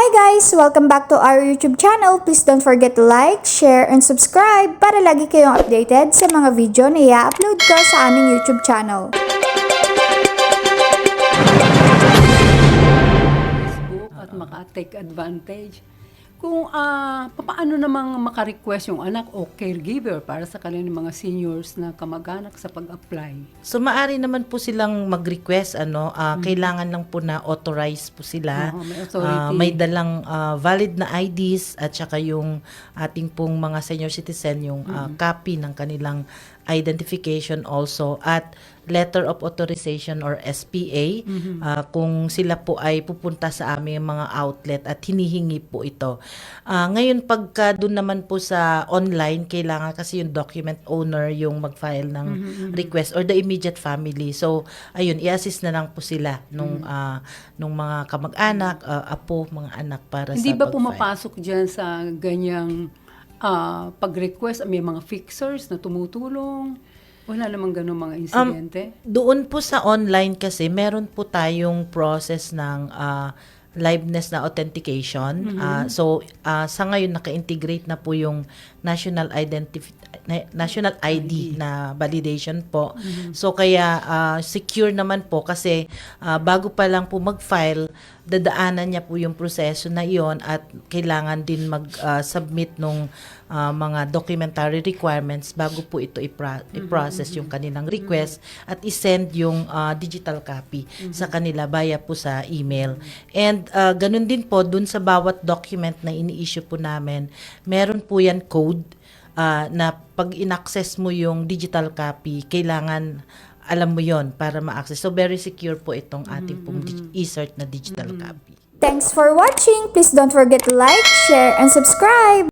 guys! Welcome back to our YouTube channel. Please don't forget to like, share, and subscribe para lagi kayong updated sa mga video na i-upload ko sa aming YouTube channel. Facebook at maka-take advantage. Kung paano namang maka-request yung anak o caregiver para sa kanilang mga seniors na kamag-anak sa pag-apply. So maaari naman po silang mag-request kailangan lang po na authorize po sila. May authority. May dalang valid na IDs at saka yung ating pong mga senior citizen yung copy ng kanilang identification also at letter of authorization or SPA kung sila po ay pupunta sa aming mga outlet at hinihingi po ito. Ngayon pagka doon naman po sa online, kailangan kasi yung document owner yung mag-file ng request or the immediate family. So ayun, i-assist na lang po sila nung mga kamag-anak, apo, mga anak para Hindi sa ba pag-file. pumapasok dyan sa ganyang pag-request may mga fixers na tumutulong? Wala namang ganun mga insidente? Doon po sa online kasi meron po tayong process ng liveness na authentication. So sa ngayon naka-integrate na po yung national ID na validation po. So kaya secure naman po kasi bago pa lang po mag-file, dadaanan niya po yung proseso na iyon at kailangan din mag-submit nung mga documentary requirements bago po ito i-process yung kanilang request at i-send yung digital copy sa kanila via po sa email. And ganun din po dun sa bawat document na ini-issue po namin, meron po yan code na pag in-access mo yung digital copy, kailangan alam mo yon para ma-access. So very secure po itong ating pong e-cert na digital copy. Thanks for watching! Please don't forget to like, share, and subscribe!